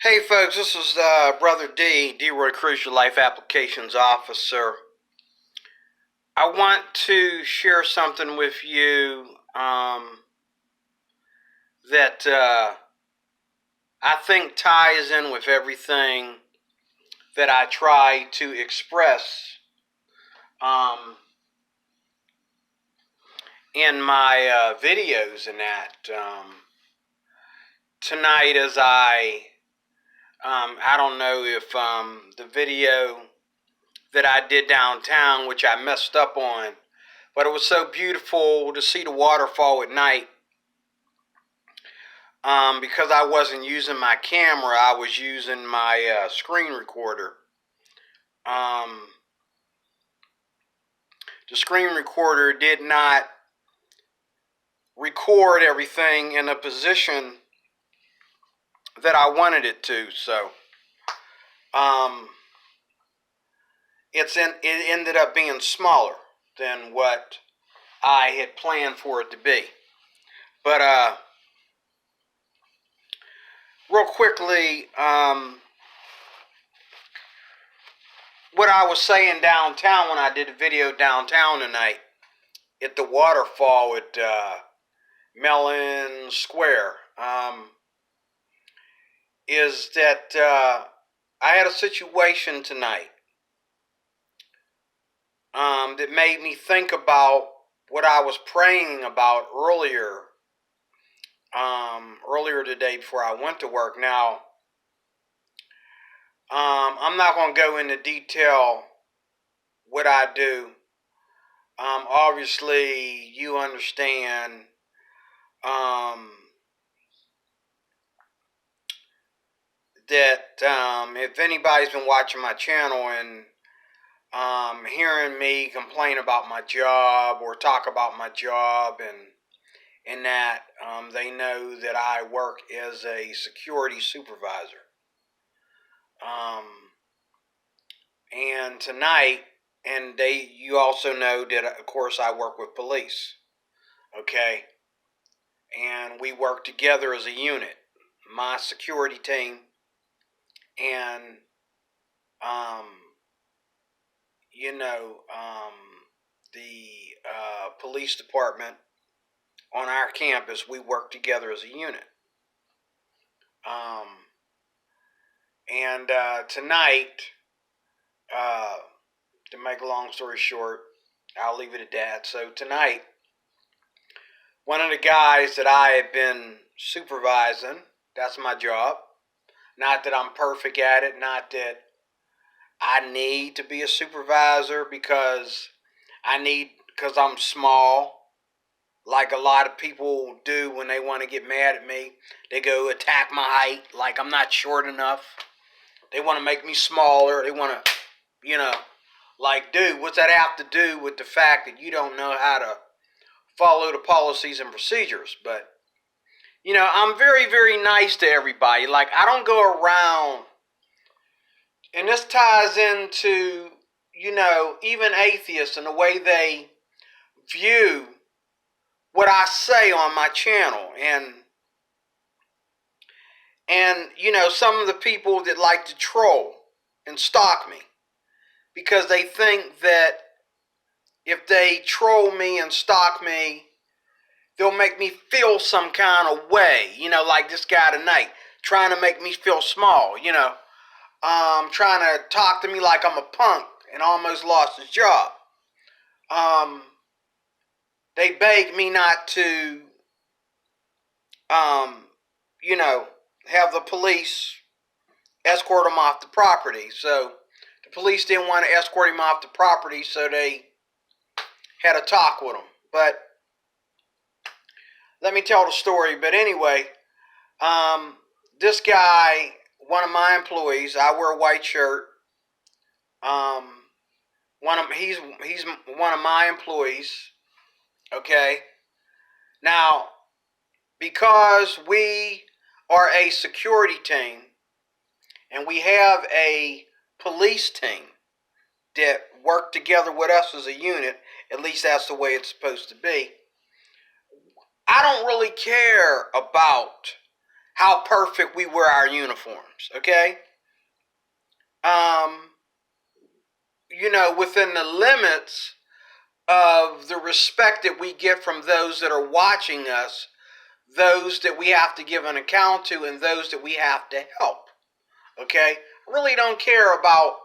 Hey folks, this is Brother D. Roy Cruz, your Life Applications Officer. I want to share something with you that I think ties in with everything that I try to express in my videos and that. Tonight as I don't know if the video that I did downtown, which I messed up on, but it was so beautiful to see the waterfall at night. Because I wasn't using my camera, I was using my screen recorder. The screen recorder did not record everything in a position that I wanted it to, so it ended up being smaller than what I had planned for it to be. But real quickly, what I was saying downtown when I did a video downtown tonight at the waterfall at Mellon Square, is that I had a situation tonight that made me think about what I was praying about earlier today before I went to work. Now, I'm not going to go into detail what I do. Obviously, you understand that if anybody's been watching my channel and hearing me complain about my job or talk about my job and that they know that I work as a security supervisor. And tonight, and you also know that of course I work with police. Okay, and we work together as a unit. My security team and the police department on our campus, we work together as a unit. And tonight, to make a long story short, I'll leave it at that. So tonight, one of the guys that I have been supervising, that's my job. Not that I'm perfect at it, not that I need to be a supervisor because I'm small. Like a lot of people do when they want to get mad at me. They go attack my height, like I'm not short enough. They want to make me smaller. They want to, like, dude, what's that have to do with the fact that you don't know how to follow the policies and procedures? But, I'm very, very nice to everybody. Like, I don't go around, and this ties into, even atheists and the way they view what I say on my channel, and some of the people that like to troll and stalk me because they think that if they troll me and stalk me, they'll make me feel some kind of way, like this guy tonight, trying to make me feel small, trying to talk to me like I'm a punk and almost lost his job. They begged me not to, have the police escort him off the property. So the police didn't want to escort him off the property, so they had a talk with him. But let me tell the story. But anyway, this guy, one of my employees, I wear a white shirt. He's one of my employees. Okay. Now, because we are a security team and we have a police team that work together with us as a unit, at least that's the way it's supposed to be, I don't really care about how perfect we wear our uniforms, okay? Within the limits of the respect that we get from those that are watching us, those that we have to give an account to, and those that we have to help, okay? I really don't care about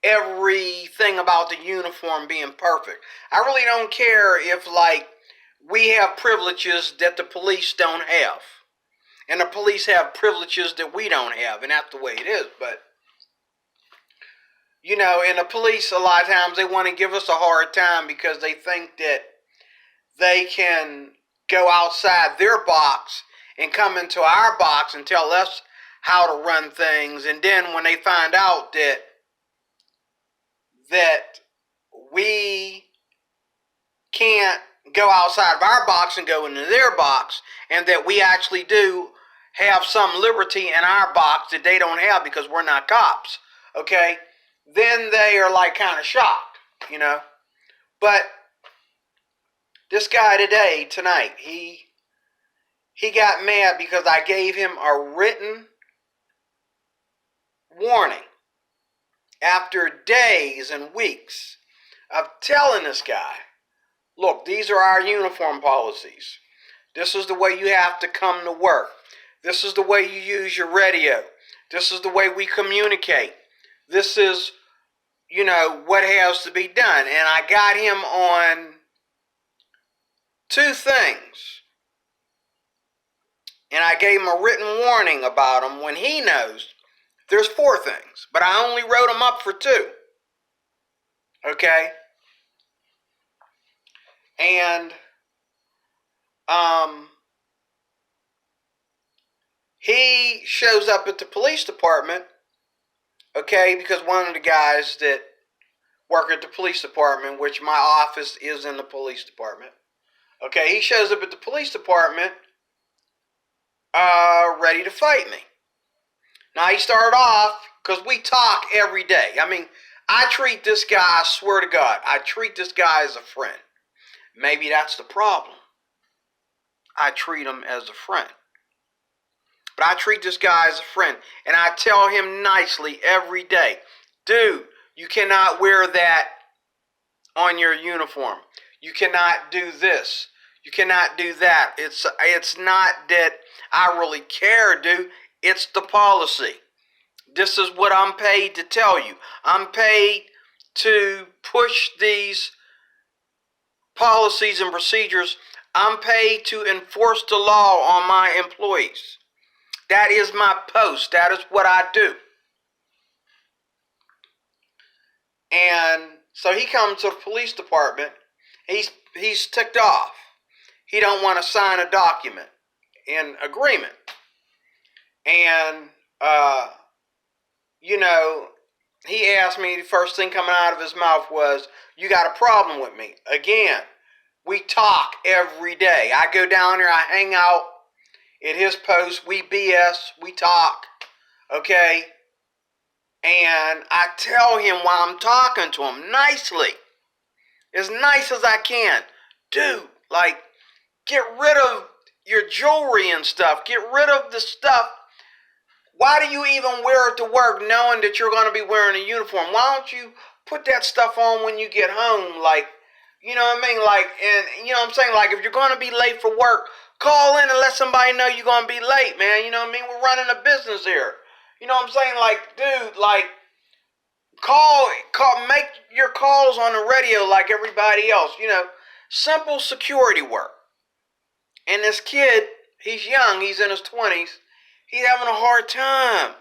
everything about the uniform being perfect. I really don't care if, like, we have privileges that the police don't have, and the police have privileges that we don't have, and that's the way it is. But and the police, a lot of times, they want to give us a hard time because they think that they can go outside their box and come into our box and tell us how to run things. And then when they find out that we can't go outside of our box and go into their box, and that we actually do have some liberty in our box that they don't have because we're not cops, okay? Then they are like kind of shocked, But this guy tonight, he got mad because I gave him a written warning after days and weeks of telling this guy, look, these are our uniform policies. This is the way you have to come to work. This is the way you use your radio. This is the way we communicate. This is, what has to be done. And I got him on 2 things. And I gave him a written warning about them when he knows there's 4 things. But I only wrote them up for 2. Okay? And he shows up at the police department, okay, because one of the guys that work at the police department, which my office is in the police department, okay, he shows up at the police department ready to fight me. Now, he started off, because we talk every day. I mean, I treat this guy, I swear to God, I treat this guy as a friend. Maybe that's the problem. I treat him as a friend. But I treat this guy as a friend. And I tell him nicely every day, dude, you cannot wear that on your uniform. You cannot do this. You cannot do that. It's not that I really care, dude. It's the policy. This is what I'm paid to tell you. I'm paid to push these policies and procedures. I'm paid to enforce the law on my employees. That is my post. That is what I do. And so he comes to the police department. He's ticked off. He don't want to sign a document in agreement. And he asked me, the first thing coming out of his mouth was, you got a problem with me. Again, we talk every day. I go down there, I hang out at his post, we BS, we talk, okay? And I tell him while I'm talking to him nicely, as nice as I can, dude, like, get rid of your jewelry and stuff. Get rid of the stuff. Why do you even wear it to work knowing that you're going to be wearing a uniform? Why don't you put that stuff on when you get home? Like, you know what I mean? Like, and you know what I'm saying? Like, if you're going to be late for work, call in and let somebody know you're going to be late, man. You know what I mean? We're running a business here. You know what I'm saying? Like, dude, like, call, make your calls on the radio like everybody else. Simple security work. And this kid, he's young, he's in his 20s, he's having a hard time.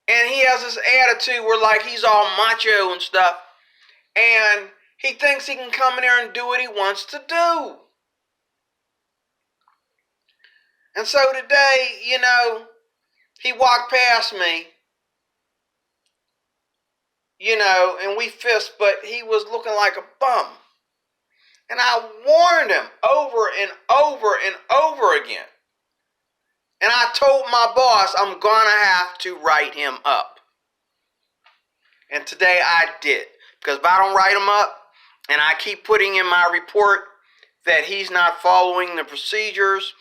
And he has this attitude where, like, he's all macho and stuff. And he thinks he can come in there and do what he wants to do. And so today, he walked past me, and we fist, but he was looking like a bum. And I warned him over and over and over again. And I told my boss I'm going to have to write him up. And today I did. Because if I don't write him up, and I keep putting in my report that he's not following the procedures,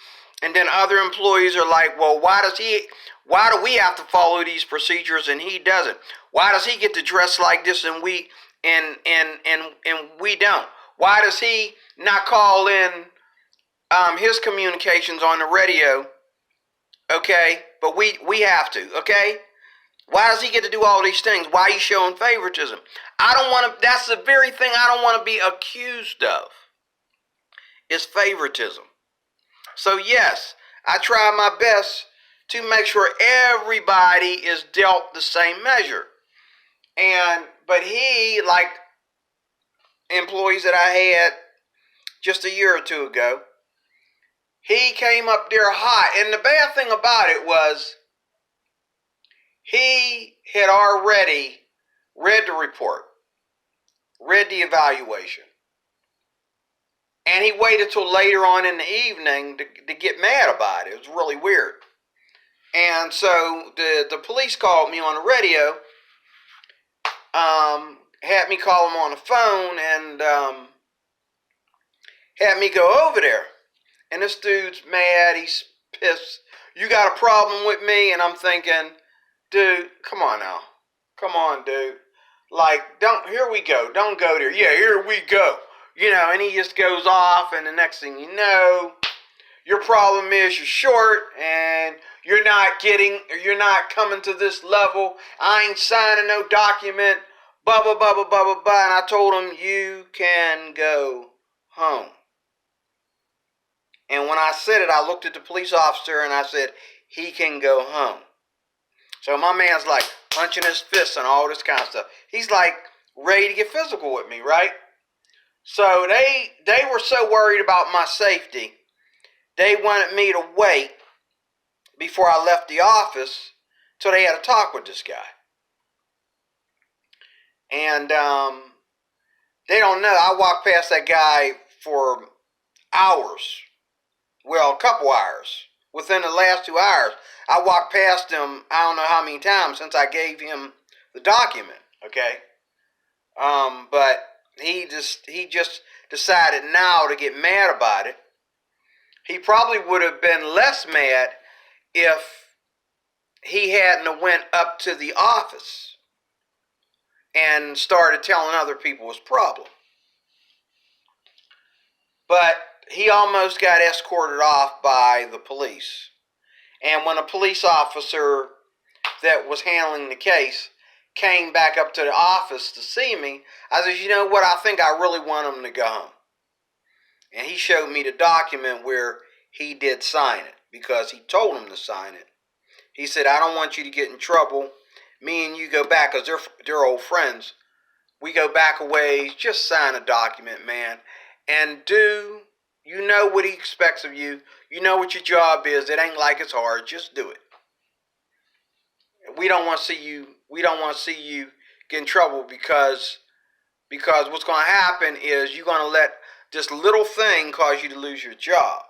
And then other employees are like, well, why do we have to follow these procedures and he doesn't? Why does he get to dress like this and we don't? Why does he not call in his communications on the radio? Okay, but we have to, okay? Why does he get to do all these things? Why are you showing favoritism? I don't want to, that's the very thing I don't want to be accused of, is favoritism. So yes, I try my best to make sure everybody is dealt the same measure. But he, like employees that I had just a year or two ago, he came up there hot. And the bad thing about it was he had already read the report, read the evaluation. And he waited till later on in the evening to get mad about it. It was really weird. And so the police called me on the radio, had me call him on the phone, and had me go over there. And this dude's mad. He's pissed. You got a problem with me? And I'm thinking, dude, come on now. Come on, dude. Like, here we go. Don't go there. Yeah, here we go. You know, and he just goes off, and the next thing you know, your problem is you're short, and you're not coming to this level. I ain't signing no document, blah, blah, blah, blah, blah, blah, blah. And I told him, you can go home. And when I said it, I looked at the police officer, and I said, he can go home. So my man's like punching his fists and all this kind of stuff. He's like ready to get physical with me, right? So they were so worried about my safety, they wanted me to wait before I left the office till they had a talk with this guy. And they don't know. I walked past that guy for hours. Well, a couple hours. Within the last 2 hours, I walked past him I don't know how many times since I gave him the document, okay? But he just decided now to get mad about it. He probably would have been less mad if he hadn't went up to the office and started telling other people his problem. But he almost got escorted off by the police. And when a police officer that was handling the case came back up to the office to see me, I said, you know what, I think I really want him to go home. And he showed me the document where he did sign it, because he told him to sign it. He said, I don't want you to get in trouble. Me and you go back, because they're old friends. We go back a ways, just sign a document, man. And you know what he expects of you. You know what your job is. It ain't like it's hard. Just do it. We don't want to see you get in trouble because what's going to happen is you're going to let this little thing cause you to lose your job.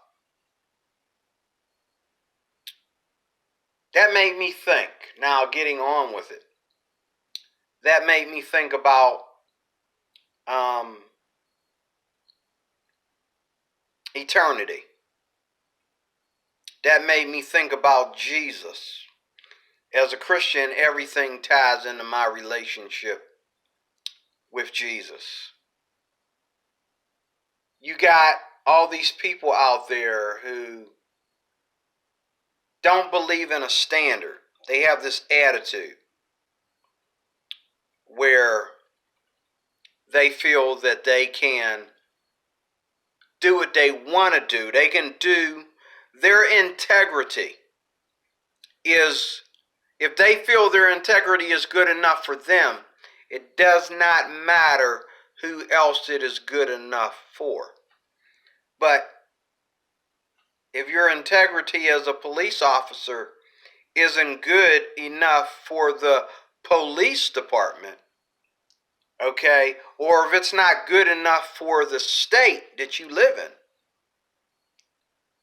That made me think. Now, getting on with it. That made me think about eternity. That made me think about Jesus. As a Christian, everything ties into my relationship with Jesus. You got all these people out there who don't believe in a standard. They have this attitude where they feel that they can do what they want to do. They can do their integrity is, if they feel their integrity is good enough for them, it does not matter who else it is good enough for. But if your integrity as a police officer isn't good enough for the police department, okay, or if it's not good enough for the state that you live in,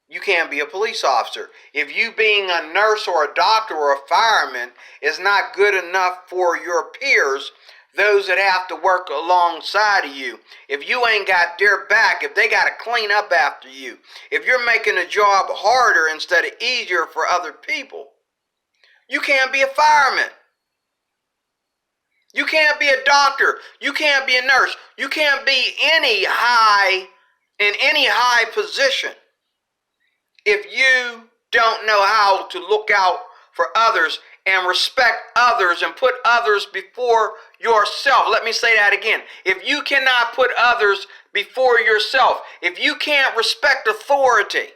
you can't be a police officer. If you being a nurse or a doctor or a fireman is not good enough for your peers, those that have to work alongside of you, if you ain't got their back, if they got to clean up after you, if you're making the job harder instead of easier for other people, you can't be a fireman. You can't be a doctor. You can't be a nurse. You can't be in any high position if you don't know how to look out for others and respect others and put others before yourself. Let me say that again. If you cannot put others before yourself, if you can't respect authority,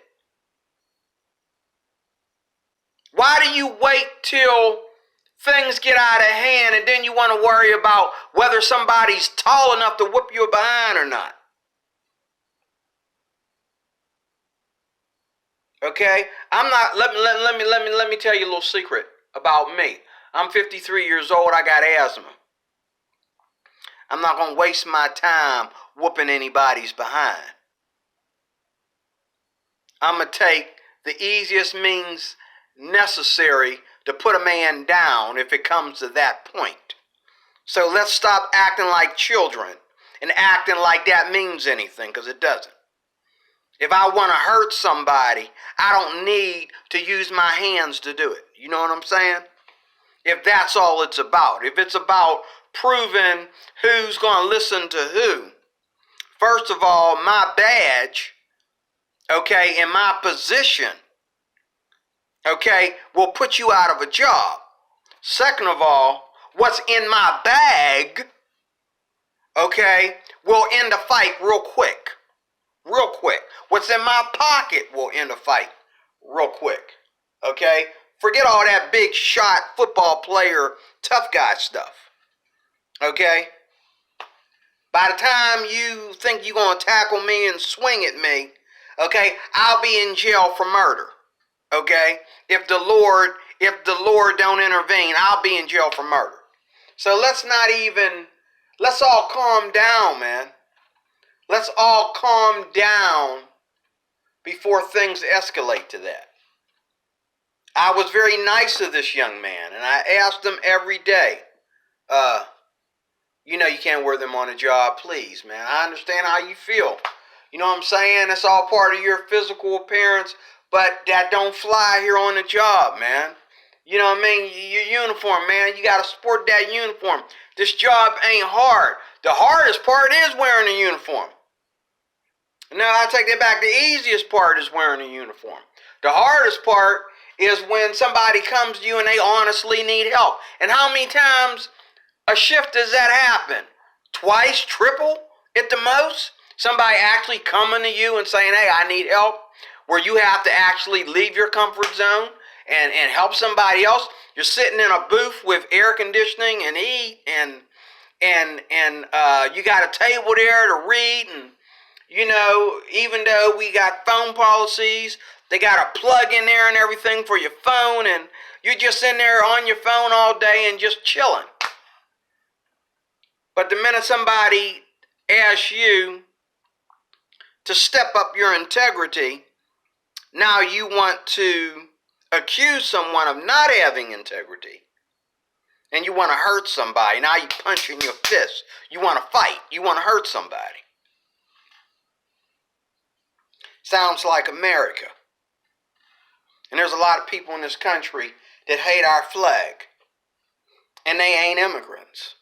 why do you wait till things get out of hand and then you want to worry about whether somebody's tall enough to whoop you behind or not? Okay, I'm not. Let me tell you a little secret about me. I'm 53 years old. I got asthma. I'm not gonna waste my time whooping anybody's behind. I'm gonna take the easiest means necessary to put a man down if it comes to that point. So let's stop acting like children and acting like that means anything, because it doesn't. If I want to hurt somebody, I don't need to use my hands to do it. You know what I'm saying? If that's all it's about. If it's about proving who's going to listen to who. First of all, my badge, okay, and my position, okay, will put you out of a job. Second of all, what's in my bag, okay, will end a fight real quick. Real quick. What's in my pocket will end a fight real quick. Okay? Forget all that big shot football player tough guy stuff. Okay? By the time you think you're going to tackle me and swing at me, okay, I'll be in jail for murder. Okay? If the Lord don't intervene, I'll be in jail for murder. So let's all calm down, man. Let's all calm down before things escalate to that. I was very nice to this young man, and I asked him every day, you can't wear them on a job, please, man. I understand how you feel. You know what I'm saying? It's all part of your physical appearance, but that don't fly here on the job, man. You know what I mean? Your uniform, man. You got to sport that uniform. This job ain't hard. The hardest part is wearing a uniform. No, I take that back. The easiest part is wearing a uniform. The hardest part is when somebody comes to you and they honestly need help. And how many times a shift does that happen? Twice, triple at the most? Somebody actually coming to you and saying, hey, I need help, where you have to actually leave your comfort zone and help somebody else. You're sitting in a booth with air conditioning and heat and you got a table there to read, and even though we got phone policies, they got a plug in there and everything for your phone, and you're just in there on your phone all day and just chilling. But the minute somebody asks you to step up your integrity, now you want to accuse someone of not having integrity. And you want to hurt somebody. Now you punch in your fist. You want to fight. You want to hurt somebody. Sounds like America. And there's a lot of people in this country that hate our flag. And they ain't immigrants.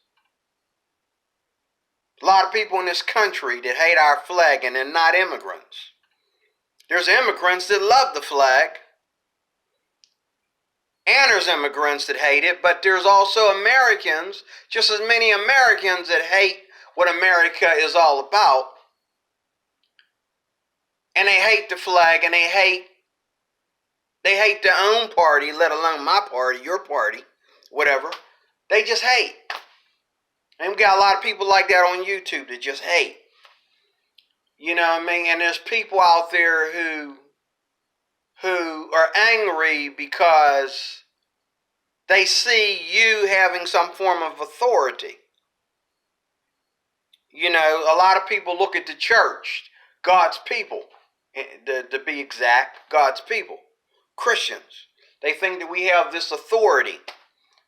A lot of people in this country that hate our flag and they're not immigrants. There's immigrants that love the flag. And there's immigrants that hate it. But there's also Americans, just as many Americans that hate what America is all about. And they hate the flag, and they hate their own party, let alone my party, your party, whatever. They just hate. And we got a lot of people like that on YouTube that just hate. You know what I mean? And there's people out there who are angry because they see you having some form of authority. A lot of people look at the church, God's people, to be exact, God's people, Christians. They think that we have this authority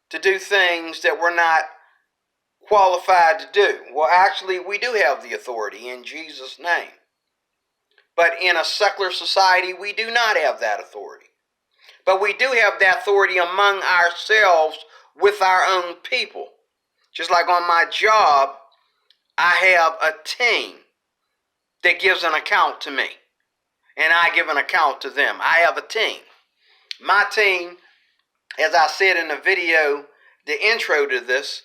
to do things that we're not qualified to do? Well, actually, we do have the authority in Jesus' name. But in a secular society, we do not have that authority. But we do have that authority among ourselves with our own people. Just like on my job, I have a team that gives an account to me, and I give an account to them. I have a team. My team, as I said in the video, the intro to this,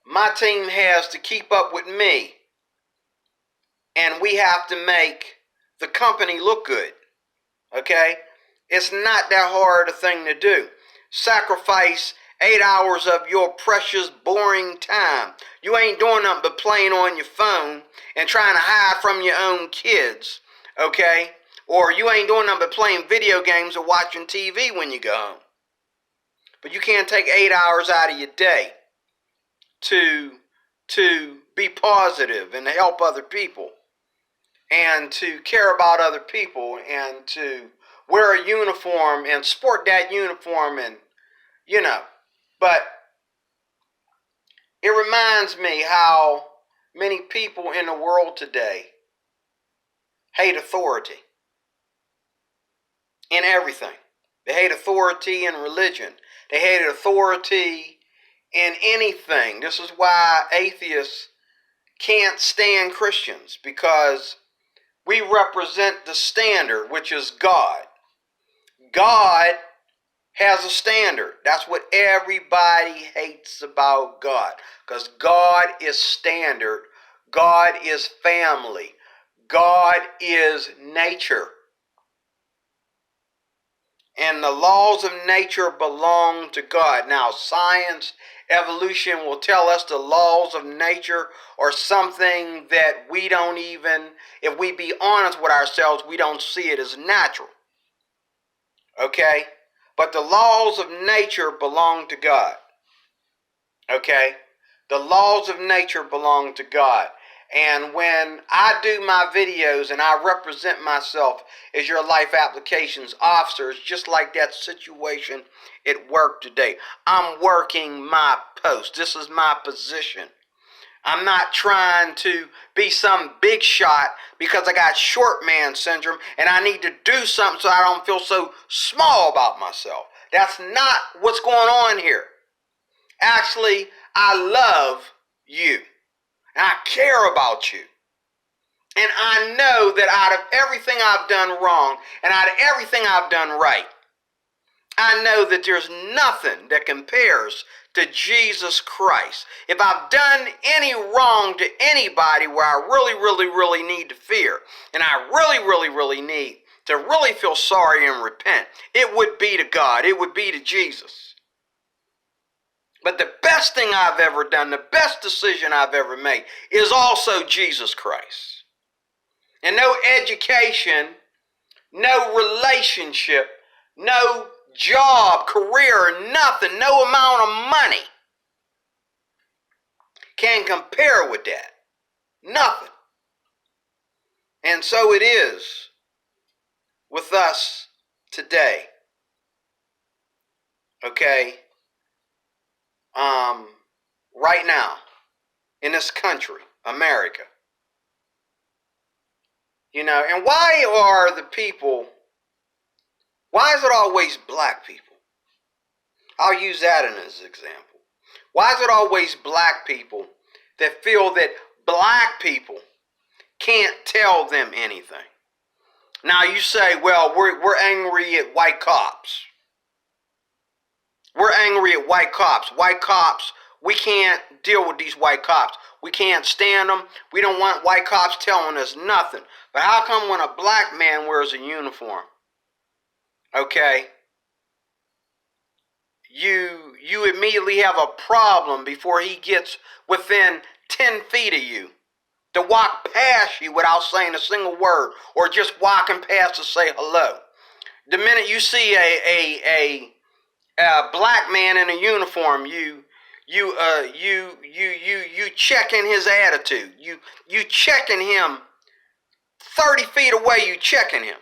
my team has to keep up with me, and we have to make the company look good. Okay? It's not that hard a thing to do. Sacrifice 8 hours of your precious, boring time. You ain't doing nothing but playing on your phone and trying to hide from your own kids, okay? Or you ain't doing nothing but playing video games or watching TV when you go home. But you can't take 8 hours out of your day to be positive and to help other people and to care about other people and to wear a uniform and sport that uniform and, you know. But it reminds me how many people in the world today hate authority in everything. They hate authority in religion. They hate authority in anything. This is why atheists can't stand Christians, because we represent the standard, which is God. God has a standard. That's what everybody hates about God. Because God is standard. God is family. God is nature. And the laws of nature belong to God. Now, science, evolution will tell us the laws of nature are something that we don't even, if we be honest with ourselves, we don't see it as natural. Okay? But the laws of nature belong to God. Okay? The laws of nature belong to God. And when I do my videos and I represent myself as your life applications officer, it's just like that situation at work today. I'm working my post. This is my position. I'm not trying to be some big shot because I got short man syndrome and I need to do something so I don't feel so small about myself. That's not what's going on here. Actually, I love you. And I care about you. And I know that out of everything I've done wrong and out of everything I've done right, I know that there's nothing that compares to Jesus Christ. If I've done any wrong to anybody where I really need to fear, and I really need to really feel sorry and repent, it would be to God. It would be to Jesus. But the best thing I've ever done, the best decision I've ever made, is also Jesus Christ. And no education, no relationship, no job, career, nothing, no amount of money can compare with that. Nothing. And so it is with us today. Okay? Right now, in this country, America. You know, and why are the people, why is it always black people? I'll use that as an example. Why is it always black people that feel that black people can't tell them anything? Now you say, well, we're angry at white cops. We're angry at white cops. White cops, we can't deal with these white cops. We can't stand them. We don't want white cops telling us nothing. But how come when a black man wears a uniform, okay, you immediately have a problem before he gets within 10 feet of you to walk past you without saying a single word or just walking past to say hello? The minute you see a black man in a uniform, you checking his attitude. You checking him 30 feet away. You checking him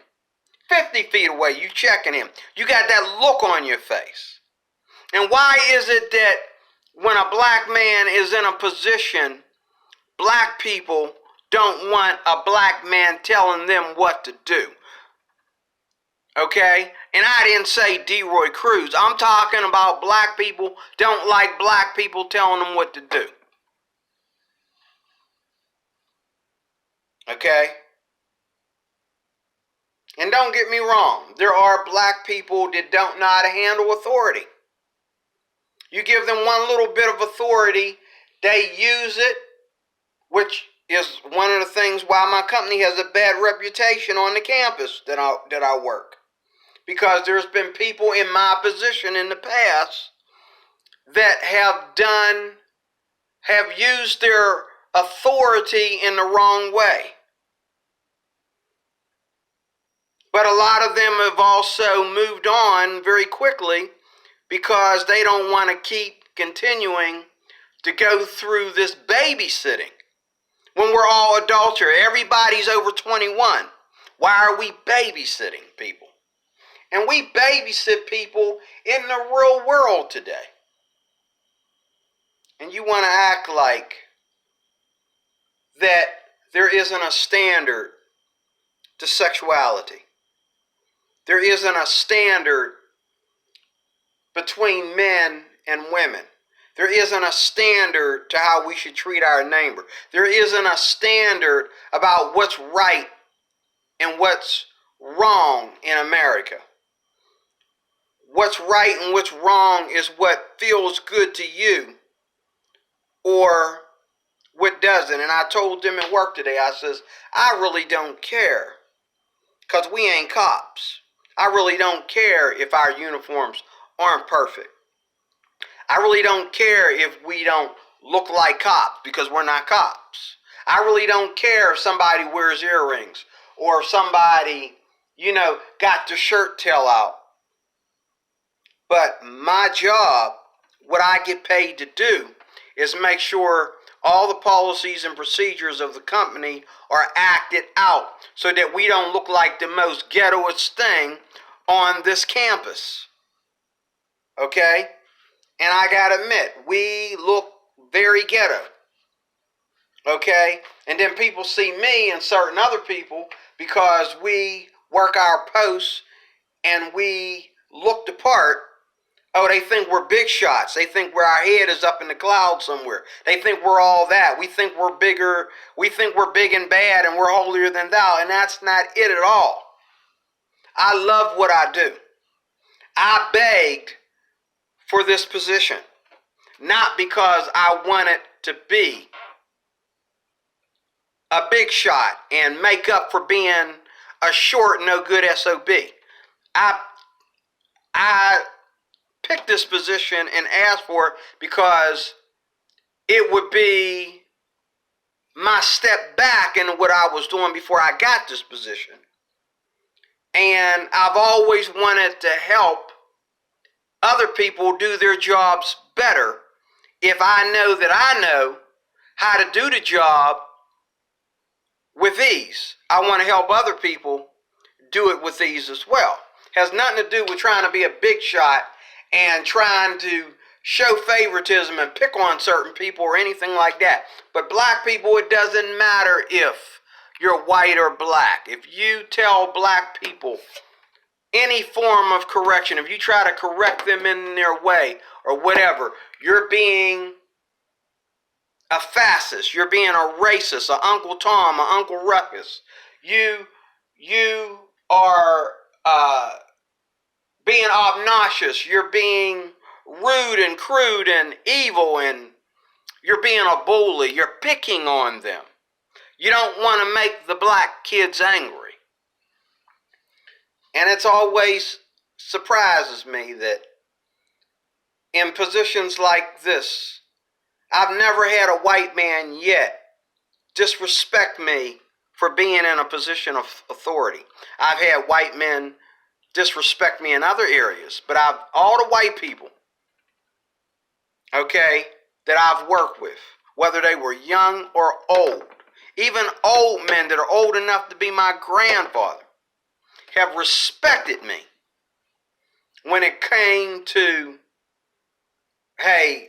50 feet away. You checking him. You got that look on your face. And why is it that when a black man is in a position, black people don't want a black man telling them what to do. Okay? And I didn't say DeRoy Cruz. I'm talking about black people don't like black people telling them what to do. Okay? And don't get me wrong, there are black people that don't know how to handle authority. You give them one little bit of authority, they use it, which is one of the things why my company has a bad reputation on the campus that I work. Because there's been people in my position in the past that have used their authority in the wrong way. But a lot of them have also moved on very quickly because they don't want to keep continuing to go through this babysitting. When we're all adults here, everybody's over 21. Why are we babysitting people? And we babysit people in the real world today. And you want to act like that there isn't a standard to sexuality. There isn't a standard between men and women. There isn't a standard to how we should treat our neighbor. There isn't a standard about what's right and what's wrong in America. What's right and what's wrong is what feels good to you or what doesn't. And I told them at work today, I says, I really don't care because we ain't cops. I really don't care if our uniforms aren't perfect. I really don't care if we don't look like cops because we're not cops. I really don't care if somebody wears earrings or if somebody, got their shirt tail out. But my job, what I get paid to do, is make sure all the policies and procedures of the company are acted out so that we don't look like the most ghettoest thing on this campus. Okay? And I gotta admit, we look very ghetto. Okay? And then people see me and certain other people because we work our posts and we look the part. Oh, they think we're big shots. They think our head is up in the clouds somewhere. They think we're all that. We think we're bigger. We think we're big and bad and we're holier than thou. And that's not it at all. I love what I do. I begged for this position. Not because I wanted to be a big shot and make up for being a short, no good SOB. I picked this position and asked for it because it would be my step back in what I was doing before I got this position. And I've always wanted to help other people do their jobs better if I know how to do the job with ease. I want to help other people do it with ease as well. Has nothing to do with trying to be a big shot and trying to show favoritism and pick on certain people or anything like that. But black people, it doesn't matter if you're white or black. If you tell black people any form of correction, if you try to correct them in their way or whatever, you're being a fascist. You're being a racist, a Uncle Tom, a Uncle Ruckus. You are being obnoxious. You're being rude and crude and evil, and you're being a bully. You're picking on them. You don't want to make the black kids angry. And it's always surprises me that in positions like this, I've never had a white man yet disrespect me for being in a position of authority. I've had white men disrespect me in other areas, but all the white people, okay, that I've worked with, whether they were young or old, even old men that are old enough to be my grandfather, have respected me when it came to hey,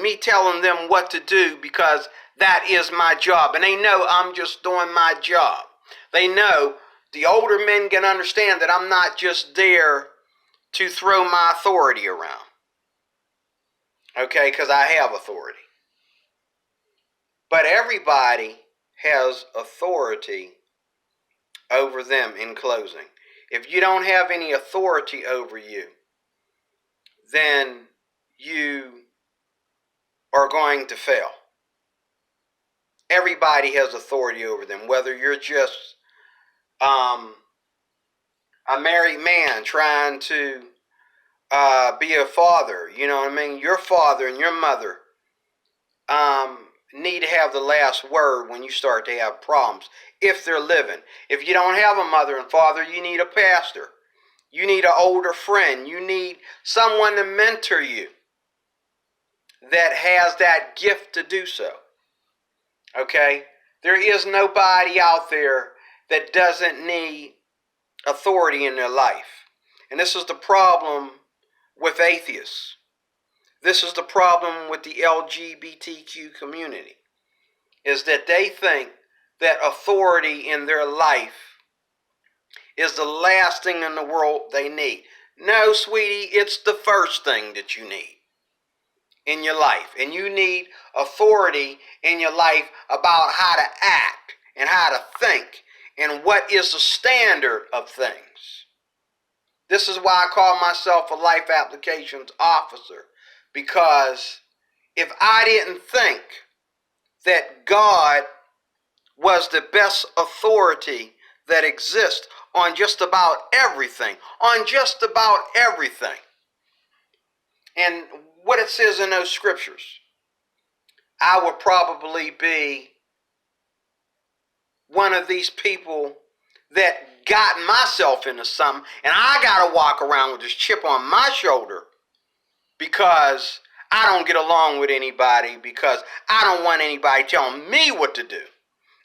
me telling them what to do because that is my job. And they know I'm just doing my job. They know, the older men can understand that I'm not just there to throw my authority around. Okay, because I have authority. But everybody has authority over them in closing. If you don't have any authority over you, then you are going to fail. Everybody has authority over them, whether you're just a married man trying to be a father. You know what I mean? Your father and your mother need to have the last word when you start to have problems, if they're living. If you don't have a mother and father, you need a pastor. You need an older friend. You need someone to mentor you that has that gift to do so. Okay? There is nobody out there that doesn't need authority in their life. And this is the problem with atheists. This is the problem with the LGBTQ community, is that they think that authority in their life is the last thing in the world they need. No, sweetie, it's the first thing that you need in your life. And you need authority in your life about how to act and how to think and what is the standard of things. This is why I call myself a life applications officer, because if I didn't think that God was the best authority that exists on just about everything, and what it says in those scriptures, I would probably be one of these people that got myself into something, and I gotta walk around with this chip on my shoulder because I don't get along with anybody, because I don't want anybody telling me what to do.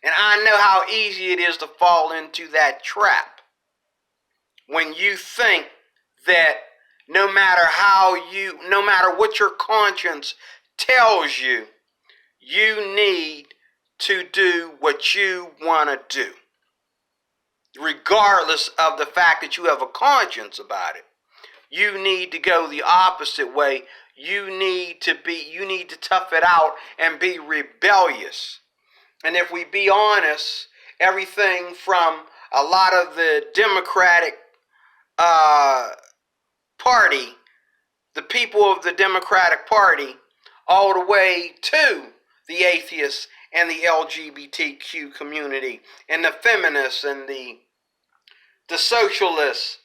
And I know how easy it is to fall into that trap when you think that no matter what your conscience tells you, you need to do what you want to do, regardless of the fact that you have a conscience about it. You need to go the opposite way. You need to tough it out and be rebellious. And if we be honest, everything from a lot of the Democratic Party, the people of the Democratic Party, all the way to the atheists and the LGBTQ community and the feminists and the socialists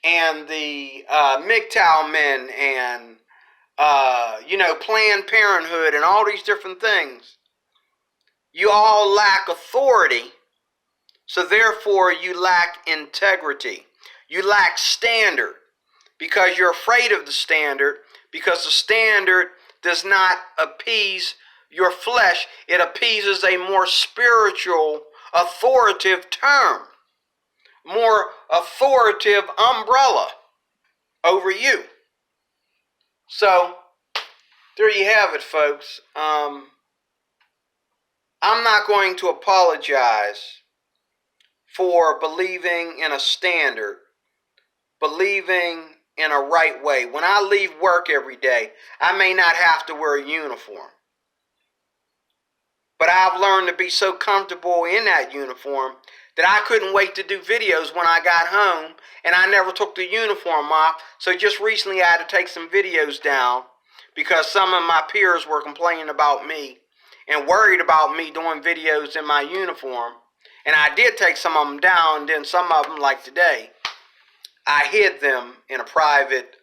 and the MGTOW men and Planned Parenthood and all these different things, you all lack authority, so therefore you lack integrity. You lack standard because you're afraid of the standard, because the standard does not appease your flesh. It appeases a more spiritual, authoritative term, more authoritative umbrella over you. So, there you have it, folks. I'm not going to apologize for believing in a standard, believing in a right way. When I leave work every day, I may not have to wear a uniform, but I've learned to be so comfortable in that uniform that I couldn't wait to do videos when I got home, and I never took the uniform off. So just recently I had to take some videos down because some of my peers were complaining about me and worried about me doing videos in my uniform. And I did take some of them down, and then some of them, like today, I hid them in private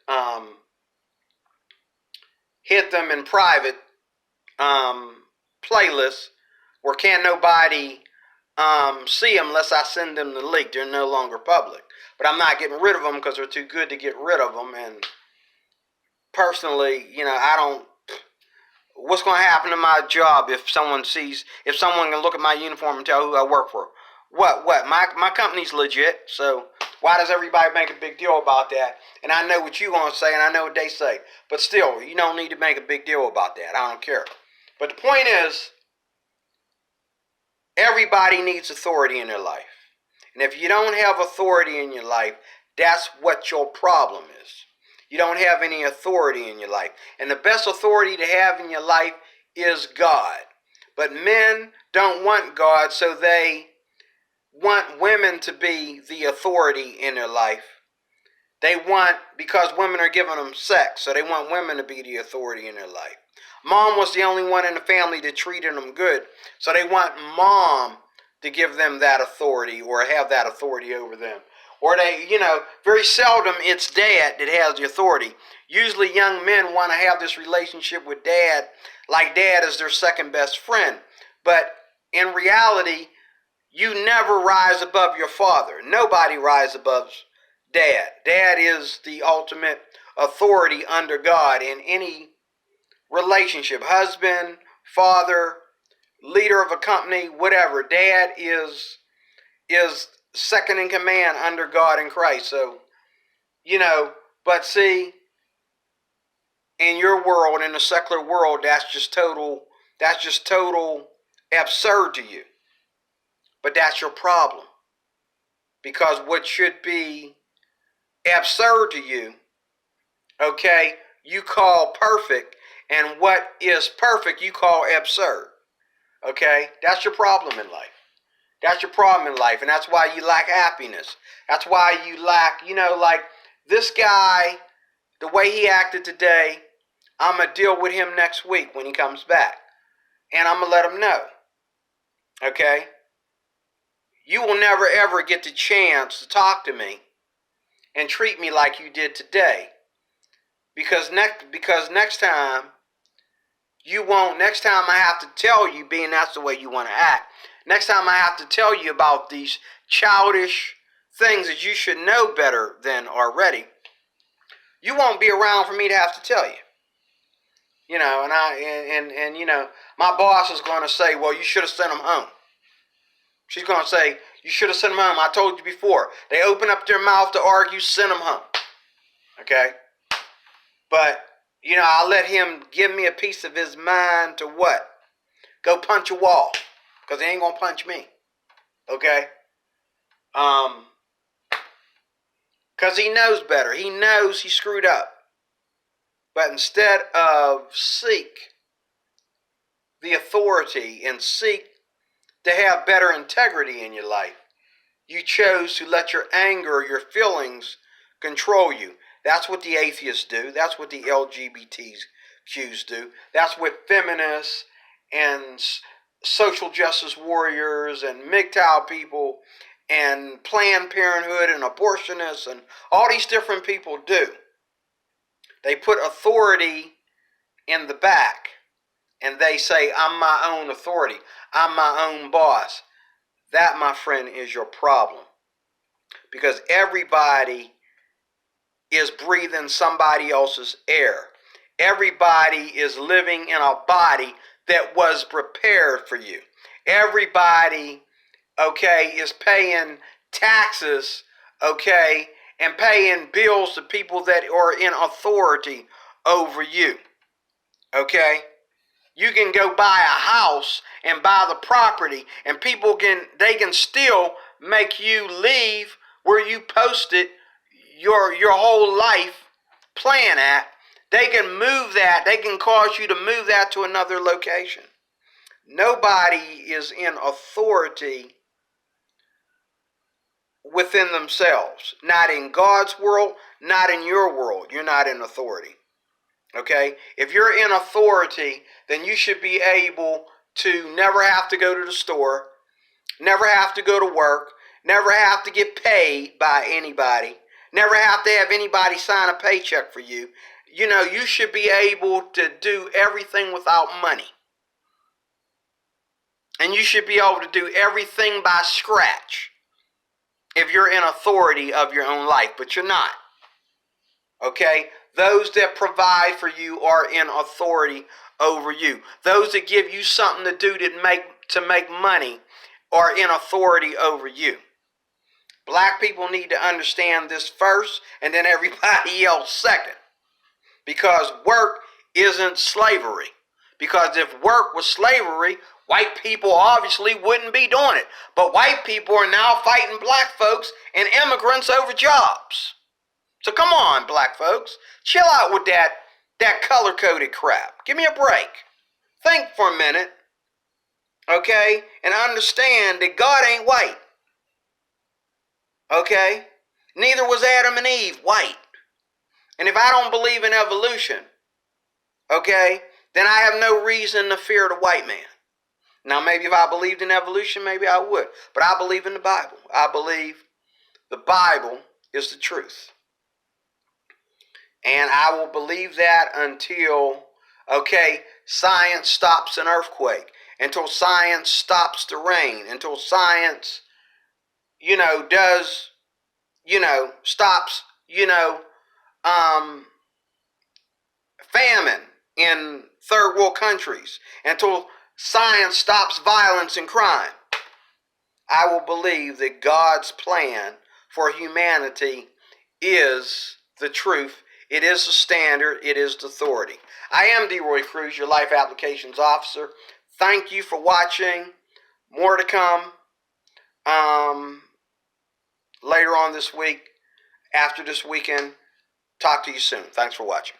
playlists where can't nobody see them unless I send them the link. They're no longer public. But I'm not getting rid of them because they're too good to get rid of them. And personally, I don't. What's going to happen to my job if someone can look at my uniform and tell who I work for? What? My company's legit, so Why does everybody make a big deal about that? And I know what you're going to say, and I know what they say. But still, you don't need to make a big deal about that. I don't care. But the point is, everybody needs authority in their life. And if you don't have authority in your life, that's what your problem is. You don't have any authority in your life. And the best authority to have in your life is God. But men don't want God, so they want women to be the authority in their life. They want, because women are giving them sex, so they want women to be the authority in their life. Mom was the only one in the family that treated them good, so they want mom to give them that authority or have that authority over them. Or they, very seldom it's dad that has the authority. Usually young men want to have this relationship with dad like dad is their second best friend. But in reality, you never rise above your father. Nobody rises above dad. Dad is the ultimate authority under God in any relationship. Husband, father, leader of a company, whatever. Dad is second in command under God in Christ. So, but see, in your world, in the secular world, that's just total absurd to you. But that's your problem. Because what should be absurd to you, okay, you call perfect, and what is perfect you call absurd. Okay? That's your problem in life. That's your problem in life, and that's why you lack happiness. That's why you lack, like this guy, the way he acted today, I'm going to deal with him next week when he comes back. And I'm going to let him know. Okay? You will never ever get the chance to talk to me and treat me like you did today. Because next time you won't, next time I have to tell you, being that's the way you want to act, next time I have to tell you about these childish things that you should know better than already, you won't be around for me to have to tell you. My boss is going to say, well, you should have sent him home. She's going to say, you should have sent him home. I told you before. They open up their mouth to argue, send him home. Okay? But, I'll let him give me a piece of his mind to what? Go punch a wall. Because he ain't going to punch me. Okay? Because he knows better. He knows he screwed up. But instead of seek the authority and seek to have better integrity in your life, you chose to let your anger, your feelings control you. That's what the atheists do. That's what the LGBTQs do. That's what feminists and social justice warriors and MGTOW people and Planned Parenthood and abortionists and all these different people do. They put authority in the back and they say, I'm my own authority. I'm my own boss. That, my friend, is your problem. Because everybody is breathing somebody else's air. Everybody is living in a body that was prepared for you. Everybody, okay, is paying taxes, okay, and paying bills to people that are in authority over you. Okay? You can go buy a house and buy the property, and they can still make you leave where you posted your whole life plan at. They can move that. They can cause you to move that to another location. Nobody is in authority within themselves. Not in God's world, not in your world. You're not in authority. Okay? If you're in authority, then you should be able to never have to go to the store, never have to go to work, never have to get paid by anybody, never have to have anybody sign a paycheck for you. You should be able to do everything without money. And you should be able to do everything by scratch if you're in authority of your own life, but you're not. Okay? Those that provide for you are in authority over you. Those that give you something to do to make money are in authority over you. Black people need to understand this first, and then everybody else second. Because work isn't slavery. Because if work was slavery, white people obviously wouldn't be doing it. But white people are now fighting black folks and immigrants over jobs. So come on, black folks. Chill out with that color-coded crap. Give me a break. Think for a minute. Okay? And understand that God ain't white. Okay? Neither was Adam and Eve white. And if I don't believe in evolution, okay, then I have no reason to fear the white man. Now, maybe if I believed in evolution, maybe I would. But I believe in the Bible. I believe the Bible is the truth. And I will believe that until, okay, science stops an earthquake. Until science stops the rain. Until science, stops, famine in third world countries, until science stops violence and crime. I will believe that God's plan for humanity is the truth. It is the standard. It is the authority. I am DeRoy Cruz, your Life Applications Officer. Thank you for watching. More to come later on this week, after this weekend. Talk to you soon. Thanks for watching.